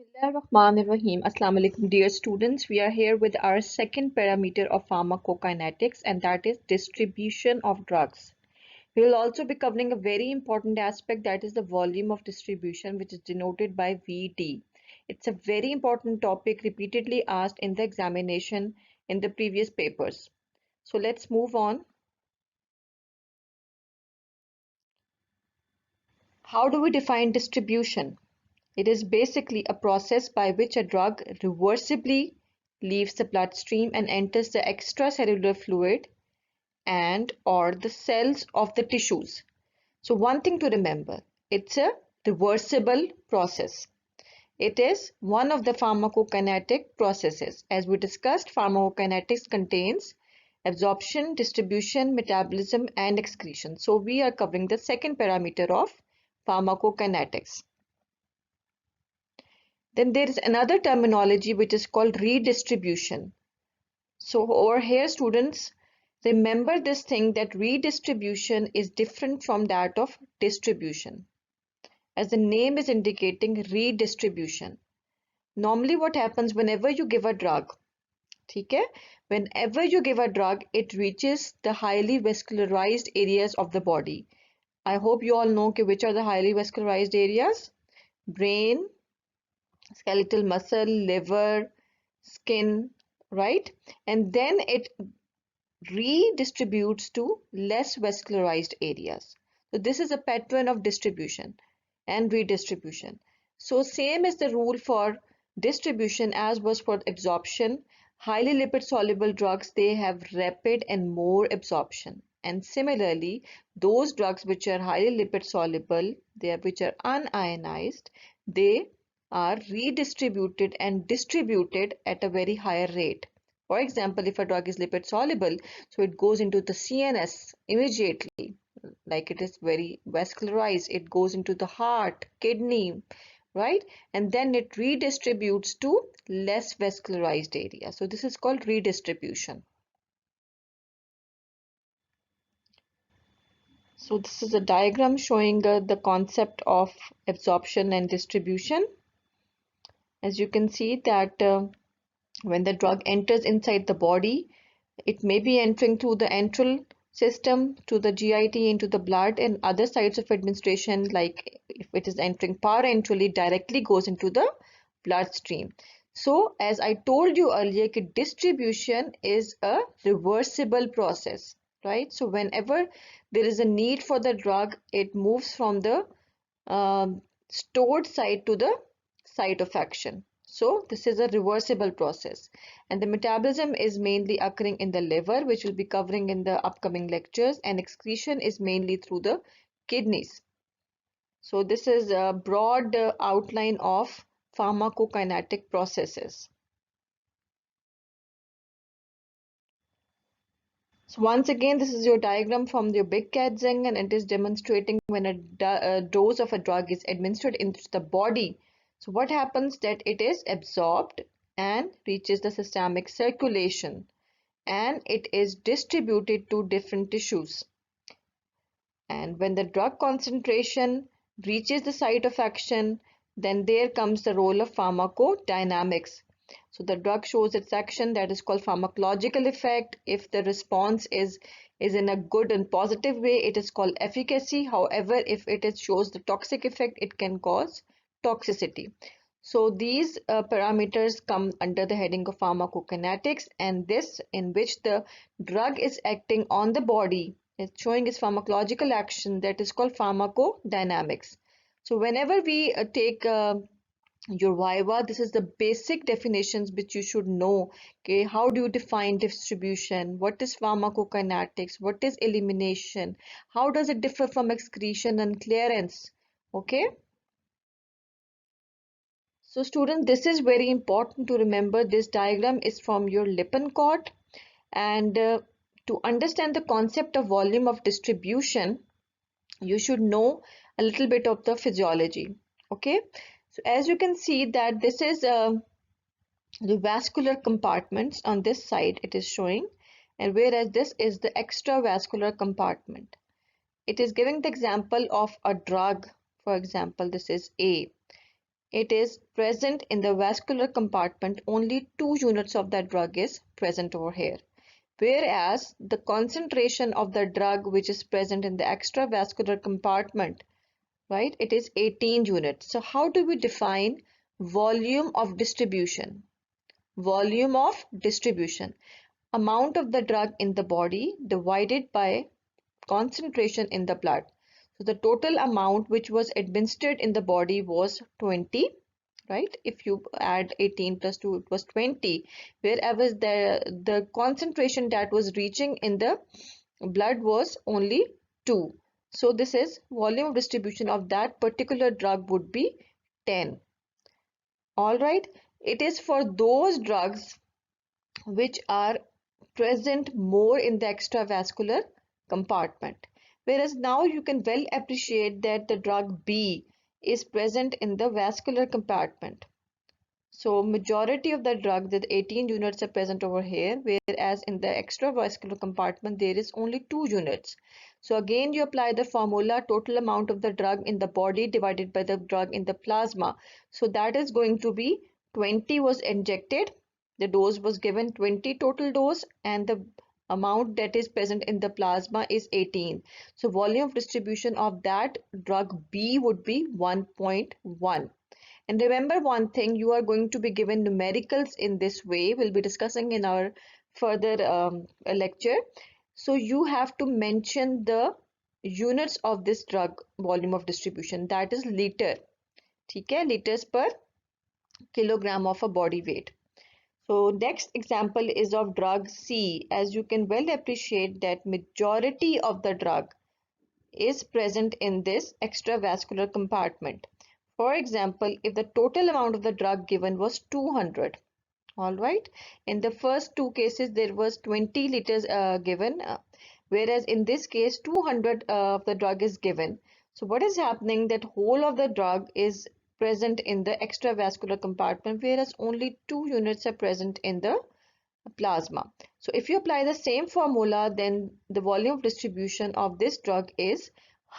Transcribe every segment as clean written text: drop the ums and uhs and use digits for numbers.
Bismillahirrahmanirrahim. Assalamu alaikum, dear students. We are here with our second parameter of pharmacokinetics, and that is distribution of drugs. We will also be covering a very important aspect, that is the volume of distribution, which is denoted by VD. It's a very important topic repeatedly asked in the examination in the previous papers. So let's move on. How do we define distribution? It is basically a process by which a drug reversibly leaves the bloodstream and enters the extracellular fluid and or the cells of the tissues. So one thing to remember, it's a reversible process. It is one of the pharmacokinetic processes. As we discussed, pharmacokinetics contains absorption, distribution, metabolism, and excretion. So we are covering the second parameter of pharmacokinetics. Then there is another terminology which is called redistribution. So over here, students, remember this thing that redistribution is different from that of distribution. As the name is indicating, redistribution. Normally what happens whenever you give a drug, okay? Whenever you give a drug, it reaches the highly vascularized areas of the body. I hope you all know which are the highly vascularized areas. Brain, skeletal muscle, liver, skin, right? And then it redistributes to less vascularized areas. So this is a pattern of distribution and redistribution. So same is the rule for distribution as was for absorption. Highly lipid soluble drugs, they have rapid and more absorption. And similarly, those drugs which are highly lipid soluble, which are unionized, they are redistributed and distributed at a very higher rate. For example, if a drug is lipid soluble, so it goes into the CNS immediately, like it is very vascularized, it goes into the heart, kidney, right? And then it redistributes to less vascularized area. So this is called redistribution. So this is a diagram showing the concept of absorption and distribution. As you can see that when the drug enters inside the body, it may be entering through the enteral system, to the GIT, into the blood, and other sites of administration, like if it is entering parenterally, directly goes into the bloodstream. So as I told you earlier, distribution is a reversible process, right? So whenever there is a need for the drug, it moves from the stored site to the site of action. So this is a reversible process, and the metabolism is mainly occurring in the liver, which we'll be covering in the upcoming lectures, and excretion is mainly through the kidneys. So this is a broad outline of pharmacokinetic processes. So once again, this is your diagram from your big cat zinc, and it is demonstrating when a dose of a drug is administered into the body. So what happens that it is absorbed and reaches the systemic circulation, and it is distributed to different tissues. And when the drug concentration reaches the site of action, then there comes the role of pharmacodynamics. So the drug shows its action, that is called pharmacological effect. If the response is in a good and positive way, it is called efficacy. However, if it shows the toxic effect, it can cause toxicity. So these parameters come under the heading of pharmacokinetics, and this in which the drug is acting on the body, it's showing its pharmacological action, that is called pharmacodynamics. So whenever we take your viva, this is the basic definitions which you should know. Okay, how do you define distribution? What is pharmacokinetics? What is elimination? How does it differ from excretion and clearance? Okay. So students, this is very important to remember. This diagram is from your Lippincott, and to understand the concept of volume of distribution, you should know a little bit of the physiology. Okay, so as you can see that this is the vascular compartments on this side it is showing, and whereas this is the extravascular compartment. It is giving the example of a drug. For example, this is A. it is present in the vascular compartment, only 2 units of that drug is present over here. Whereas the concentration of the drug which is present in the extravascular compartment, right, it is 18 units. So how do we define volume of distribution? Volume of distribution, amount of the drug in the body divided by concentration in the blood. So the total amount which was administered in the body was 20, right? If you add 18 plus 2, it was 20, whereas the concentration that was reaching in the blood was only 2. So this is volume of distribution of that particular drug would be 10. All right. It is for those drugs which are present more in the extravascular compartment. Whereas now you can well appreciate that the drug B is present in the vascular compartment. So majority of the drug, the 18 units are present over here, whereas in the extravascular compartment there is only 2 units. So again you apply the formula, total amount of the drug in the body divided by the drug in the plasma. So that is going to be 20 was injected, the dose was given 20 total dose, and the amount that is present in the plasma is 18. So volume of distribution of that drug B would be 1.1. And remember one thing, you are going to be given numericals in this way. We'll be discussing in our further lecture. So you have to mention the units of this drug volume of distribution, that is liter. ठीक है, liters per kilogram of a body weight. So next example is of drug C. As you can well appreciate that majority of the drug is present in this extravascular compartment. For example, if the total amount of the drug given was 200, all right, in the first two cases there was 20 liters given, whereas in this case 200 of the drug is given. So what is happening, that whole of the drug is present in the extravascular compartment, whereas only 2 units are present in the plasma. So if you apply the same formula, then the volume of distribution of this drug is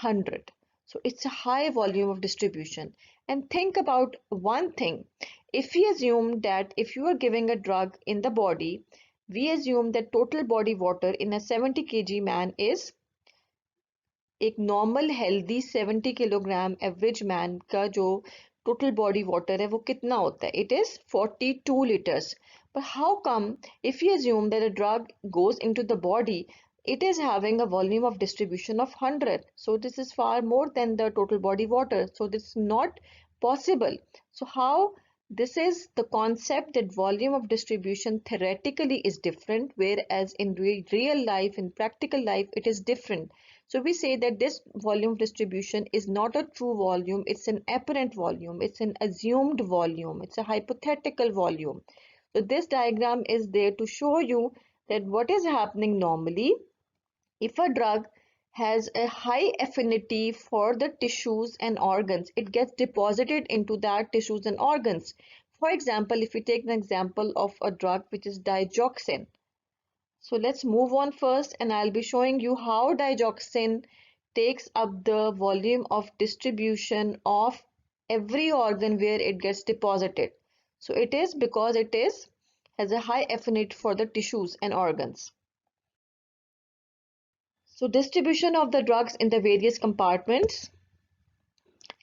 100. So it's a high volume of distribution. And think about one thing. If we assume that if you are giving a drug in the body, we assume that total body water in a 70 kg man is, एक normal healthy 70 kilogram average man का जो total body water है वो कितना होता है, it is 42 liters. But how come if you assume that a drug goes into the body, it is having a volume of distribution of 100? So this is far more than the total body water. So this is not possible. So how, this is the concept that volume of distribution theoretically is different, whereas in real life, in practical life, it is different. So we say that this volume distribution is not a true volume, it's an apparent volume, it's an assumed volume, it's a hypothetical volume. So this diagram is there to show you that what is happening normally. If a drug has a high affinity for the tissues and organs, it gets deposited into that tissues and organs. For example, if we take an example of a drug which is digoxin. So let's move on first, and I'll be showing you how digoxin takes up the volume of distribution of every organ where it gets deposited. So it is because it has a high affinity for the tissues and organs. So distribution of the drugs in the various compartments.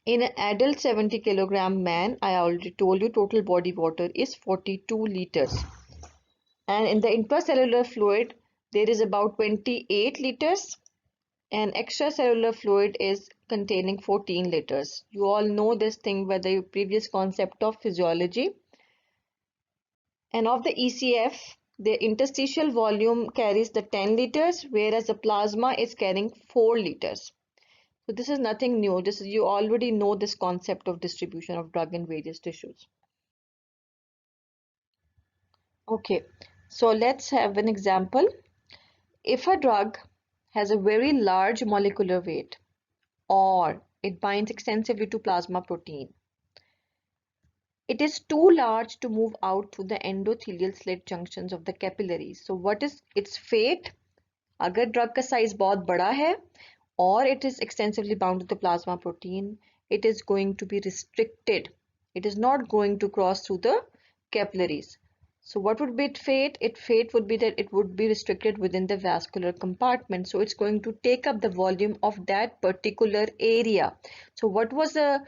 In an adult 70 kilogram man, I already told you total body water is 42 liters. And in the intracellular fluid, there is about 28 liters, and extracellular fluid is containing 14 liters. You all know this thing by the previous concept of physiology. And of the ECF, the interstitial volume carries the 10 liters, whereas the plasma is carrying 4 liters. So this is nothing new. This is, you already know this concept of distribution of drug in various tissues. Okay, so let's have an example. If a drug has a very large molecular weight or it binds extensively to plasma protein, it is too large to move out through the endothelial slit junctions of the capillaries. So what is its fate? अगर drug का size बहुत बड़ा है or it is extensively bound to the plasma protein, it is going to be restricted It is not going to cross through the capillaries. So what would be its fate? Its fate would be that it would be restricted within the vascular compartment. So it's going to take up the volume of that particular area. So what was the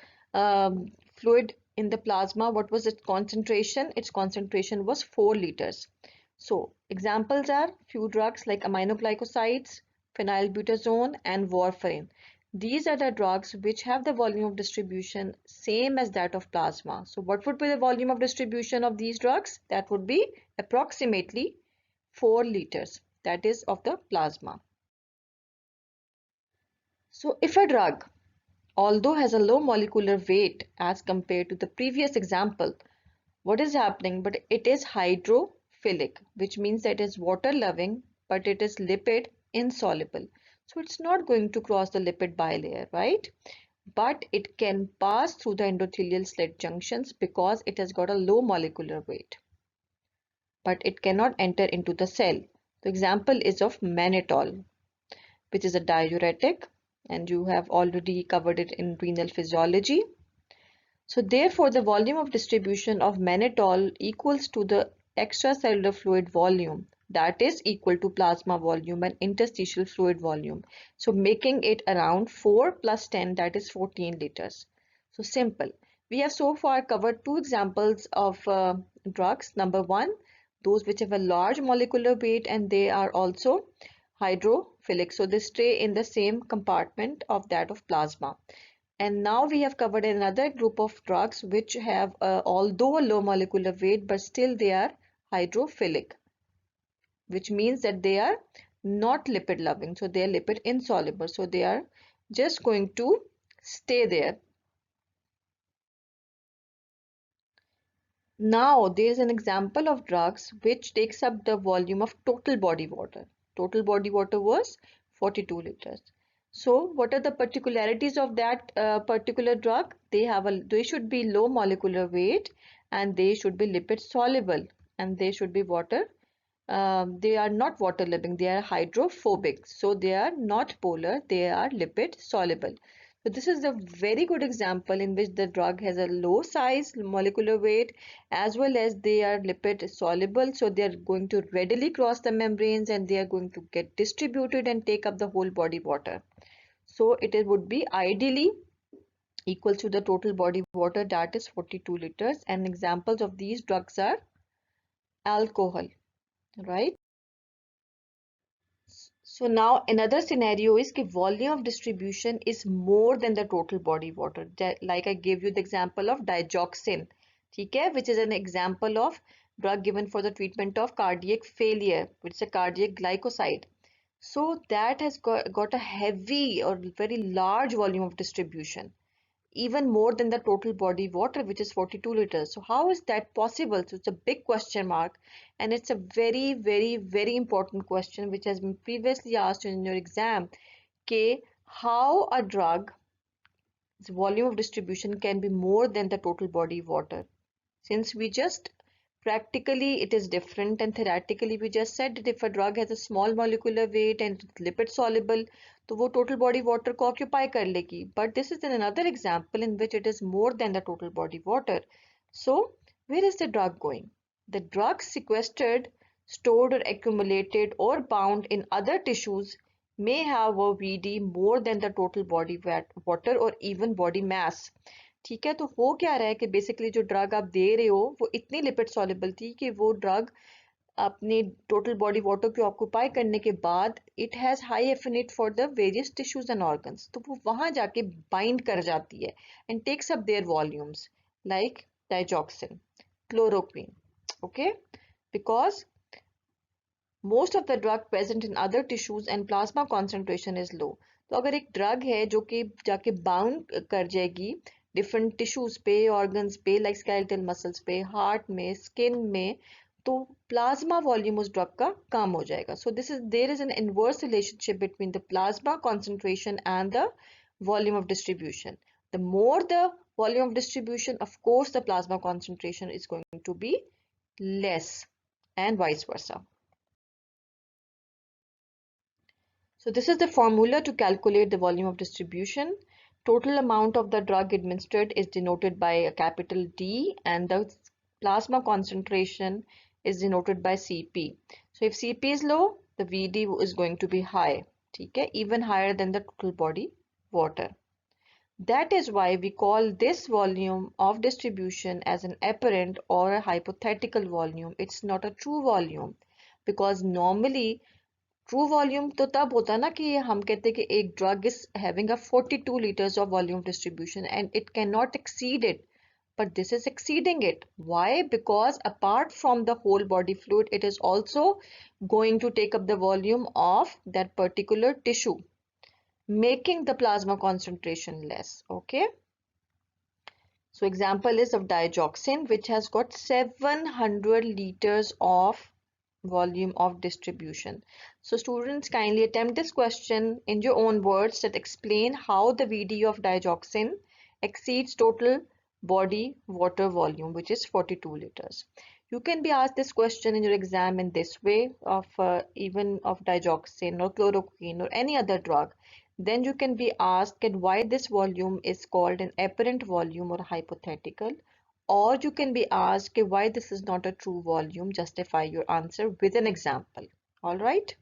fluid in the plasma? What was its concentration? Its concentration was 4 liters. So examples are few drugs like aminoglycosides, phenylbutazone, and warfarin. These are the drugs which have the volume of distribution same as that of plasma. So what would be the volume of distribution of these drugs? That would be approximately 4 liters. That is of the plasma. So if a drug, although has a low molecular weight as compared to the previous example, what is happening? But it is hydrophilic, which means that it is water loving, but it is lipid insoluble. So it's not going to cross the lipid bilayer, right? But it can pass through the endothelial slit junctions because it has got a low molecular weight. But it cannot enter into the cell. The example is of mannitol, which is a diuretic, and you have already covered it in renal physiology. So therefore, the volume of distribution of mannitol equals to the extracellular fluid volume, that is equal to plasma volume and interstitial fluid volume. So making it around 4 plus 10, that is 14 liters. So simple. We have so far covered two examples of drugs. Number one, those which have a large molecular weight and they are also hydrophilic. So they stay in the same compartment of that of plasma. And now we have covered another group of drugs which have, although a low molecular weight, but still they are hydrophilic, which means that they are not lipid loving. So they are lipid insoluble. So they are just going to stay there. Now there is an example of drugs which takes up the volume of total body water. Total body water was 42 liters. So what are the particularities of that particular drug? They should be low molecular weight and they should be lipid soluble and they should be water. They are not water loving, they are hydrophobic. So they are not polar, they are lipid soluble. So this is a very good example in which the drug has a low size molecular weight as well as they are lipid soluble. So they are going to readily cross the membranes and they are going to get distributed and take up the whole body water. So would be ideally equal to the total body water, that is 42 liters. And examples of these drugs are alcohol, right? So now another scenario is कि volume of distribution is more than the total body water. Like I gave you the example of digoxin, ठीक है, which is an example of drug given for the treatment of cardiac failure, which is a cardiac glycoside. So that has got a heavy or very large volume of distribution, even more than the total body water, which is 42 liters. So how is that possible? So it's a big question mark, and it's a very, very, very important question which has been previously asked in your exam. Okay, how a drug's volume of distribution can be more than the total body water? Since we just practically it is different and theoretically we just said that if a drug has a small molecular weight and lipid soluble, तो वो total body water को occupy कर लेगी. But this is another example in which it is more than the total body water. So where is the drug going? The drug sequestered, stored or accumulated or bound in other tissues may have a VD more than the total body water or even body mass. ठीक है, तो हो क्या रहा है कि basically जो drug आप दे रहे हो वो इतनी लिपिड सॉल्युबल थी कि वो ड्रग अपने टोटल बॉडी वाटर को ऑक्यूपाई करने के बाद it has high affinity for the various tissues and organs, तो वो वहां जाके बाइंड कर जाती है and takes up their volumes like digoxin, chloroquine. Okay, because most of the drug present in other tissues and plasma concentration is low. तो अगर एक ड्रग है जो कि जाके बाउंड कर जाएगी डिफरेंट टिश्यूज पे, ऑर्गन्स पे, लाइक स्केलेटल मसल्स पे, हार्ट में, स्किन में, तो प्लाज्मा वॉल्यूम उस ड्रग का कम हो जाएगा. So there is an inverse relationship between the plasma concentration and the volume of distribution. The more the volume of distribution, of course the plasma concentration is going to be less and vice versa. So this is the formula to calculate the volume of distribution. Total amount of the drug administered is denoted by a capital D, and the plasma concentration is denoted by Cp. So if Cp is low, the Vd is going to be high, okay? Even higher than the total body water. That is why we call this volume of distribution as an apparent or a hypothetical volume. It's not a true volume, because normally true volume तो तब होता ना कि हम कहते हैं कि एक drug is having a 42 liters of volume distribution and it cannot exceed it, but this is exceeding it. Why? Because apart from the whole body fluid, it is also going to take up the volume of that particular tissue, making the plasma concentration less. Okay, so example is of digoxin, which has got 700 liters of volume of distribution. So students, kindly attempt this question in your own words that explain how the VD of digoxin exceeds total body water volume, which is 42 liters. You can be asked this question in your exam in this way of even of digoxin or chloroquine or any other drug. Then you can be asked why this volume is called an apparent volume or hypothetical, or you can be asked why this is not a true volume. Justify your answer with an example. All right.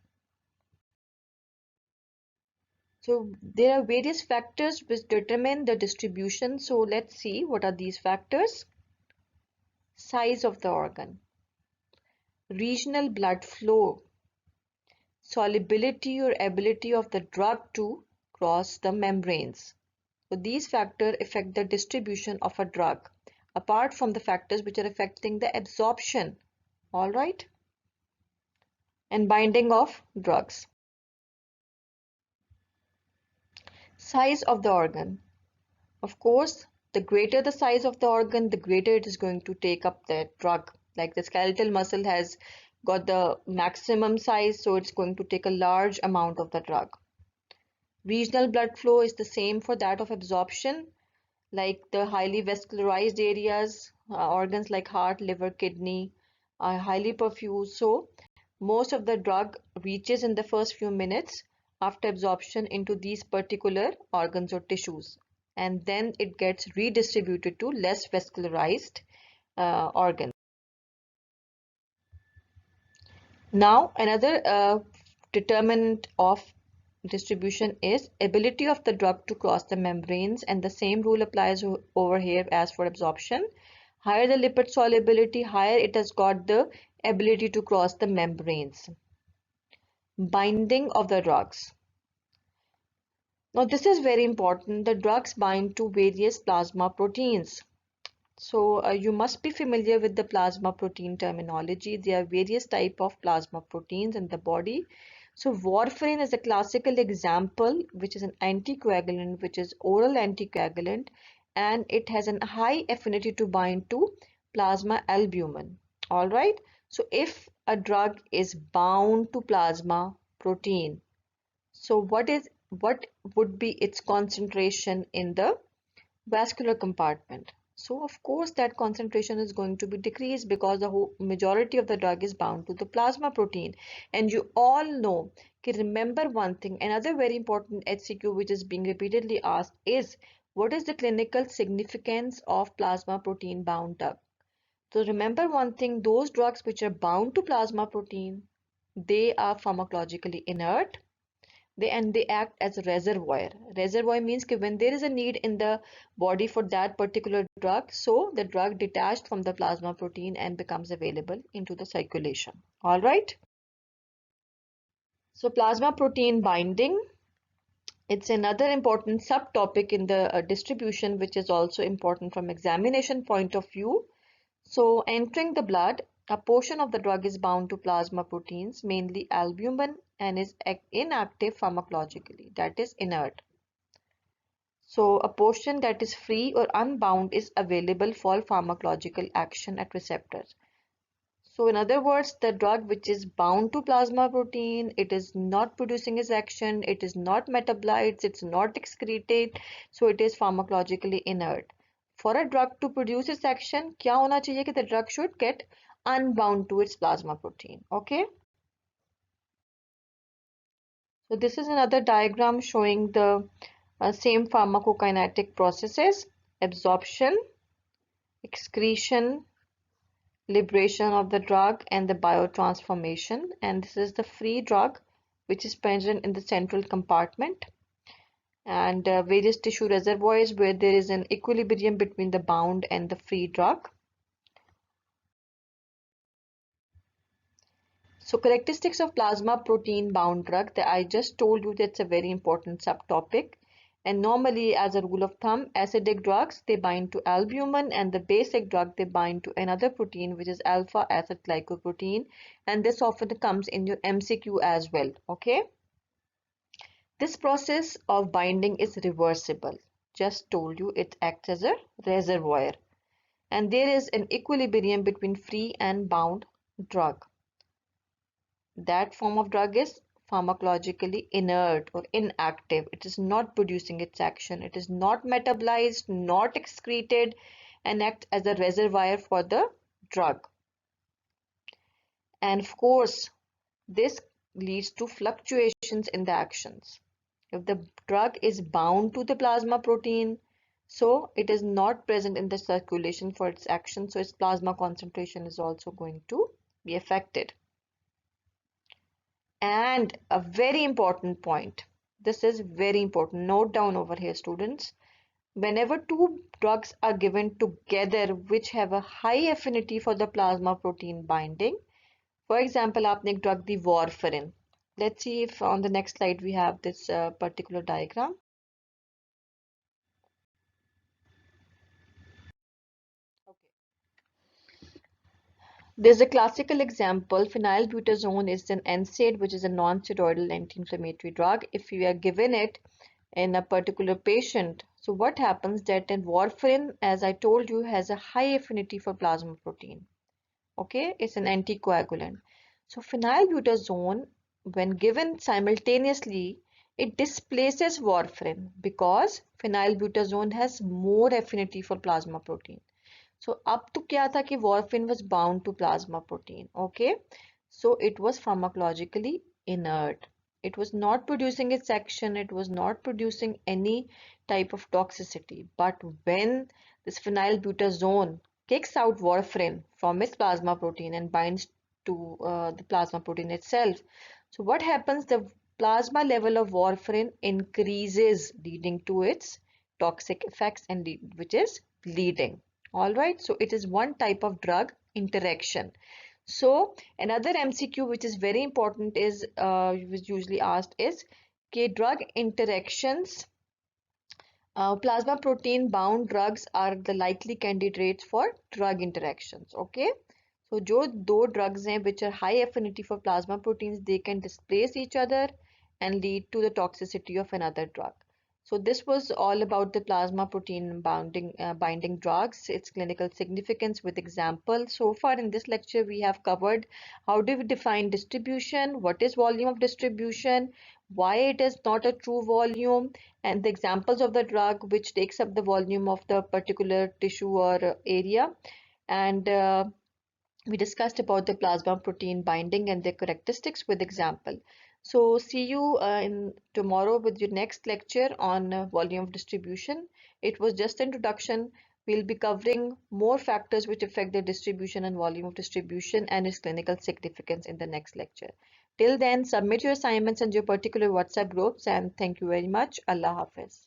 So there are various factors which determine the distribution. So let's see what are these factors. Size of the organ, regional blood flow, solubility or ability of the drug to cross the membranes. So these factors affect the distribution of a drug, apart from the factors which are affecting the absorption, all right, and binding of drugs. Size of the organ. Of course, the greater the size of the organ, the greater it is going to take up the drug. Like the skeletal muscle has got the maximum size, so it's going to take a large amount of the drug. Regional blood flow is the same for that of absorption. Like the highly vascularized areas, organs like heart, liver, kidney are highly perfused. So most of the drug reaches in the first few minutes after absorption into these particular organs or tissues, and then it gets redistributed to less vascularized organs. Now another determinant of distribution is ability of the drug to cross the membranes, and the same rule applies over here as for absorption. Higher the lipid solubility, higher it has got the ability to cross the membranes. Binding of the drugs. Now this is very important. The drugs bind to various plasma proteins. So you must be familiar with the plasma protein terminology. There are various types of plasma proteins in the body. So warfarin is a classical example, which is an anticoagulant, which is oral anticoagulant, and it has a high affinity to bind to plasma albumin. All right. So if a drug is bound to plasma protein, so what would be its concentration in the vascular compartment? So of course that concentration is going to be decreased because the whole majority of the drug is bound to the plasma protein. And you all know, remember one thing, another very important HCQ which is being repeatedly asked is, what is the clinical significance of plasma protein bound drug? So remember one thing, those drugs which are bound to plasma protein, they are pharmacologically inert. They act as a reservoir. Reservoir means that when there is a need in the body for that particular drug, so the drug detached from the plasma protein and becomes available into the circulation. All right. So plasma protein binding, it's another important subtopic in the distribution, which is also important from examination point of view. So entering the blood, a portion of the drug is bound to plasma proteins, mainly albumin, and is inactive pharmacologically, that is inert. So a portion that is free or unbound is available for pharmacological action at receptors. So in other words, the drug which is bound to plasma protein, it is not producing its action, it is not metabolites, it's not excreted, so it is pharmacologically inert. For a drug to produce its action, क्या होना चाहिए कि the drug should get unbound to its plasma protein. Okay. So this is another diagram showing the Same pharmacokinetic processes: absorption, excretion, liberation of the drug, and the biotransformation. And this is the free drug which is present in the central compartment, and various tissue reservoirs where there is an equilibrium between the bound and the free drug. So characteristics of plasma protein bound drug, that I just told you, that's a very important subtopic. And normally, as a rule of thumb, acidic drugs, they bind to albumin, and the basic drug, they bind to another protein which is alpha acid glycoprotein, and this often comes in your MCQ as well. Okay, this process of binding is reversible. Just told you, it acts as a reservoir, and there is an equilibrium between free and bound drug. That form of drug is pharmacologically inert or inactive. It is not producing its action. It is not metabolized, not excreted, and acts as a reservoir for the drug. And of course, this leads to fluctuations in the actions. If the drug is bound to the plasma protein, so it is not present in the circulation for its action, so its plasma concentration is also going to be affected. And a very important point, this is very important, note down over here students, whenever two drugs are given together which have a high affinity for the plasma protein binding, for example आपने एक drug the warfarin. Let's see if on the next slide we have this particular diagram. There's a classical example. Phenylbutazone is an NSAID, which is a non-steroidal anti-inflammatory drug. If you are given it in a particular patient, so what happens that in warfarin, as I told you, has a high affinity for plasma protein. Okay, it's an anticoagulant. So phenylbutazone, when given simultaneously, it displaces warfarin because phenylbutazone has more affinity for plasma protein. So अब तो क्या था कि warfarin was bound to plasma protein. Okay, so it was pharmacologically inert. It was not producing its action. It was not producing any type of toxicity. But when this phenylbutazone kicks out warfarin from its plasma protein and binds to the plasma protein itself, so what happens? The plasma level of warfarin increases, leading to its toxic effects, and which is bleeding. All right, so it is one type of drug interaction. So another MCQ which is very important is was usually asked is K drug interactions. Plasma protein bound drugs are the likely candidates for drug interactions. Okay, so जो दो drugs हैं which are high affinity for plasma proteins, they can displace each other and lead to the toxicity of another drug. So this was all about the plasma protein binding drugs, its clinical significance with examples. So far in this lecture, we have covered how do we define distribution, what is volume of distribution, why it is not a true volume, and the examples of the drug which takes up the volume of the particular tissue or area. And we discussed about the plasma protein binding and their characteristics with example. So see you in tomorrow with your next lecture on volume of distribution. It was just introduction. We'll be covering more factors which affect the distribution and volume of distribution and its clinical significance in the next lecture. Till then, submit your assignments in your particular WhatsApp groups, and thank you very much. Allah Hafiz.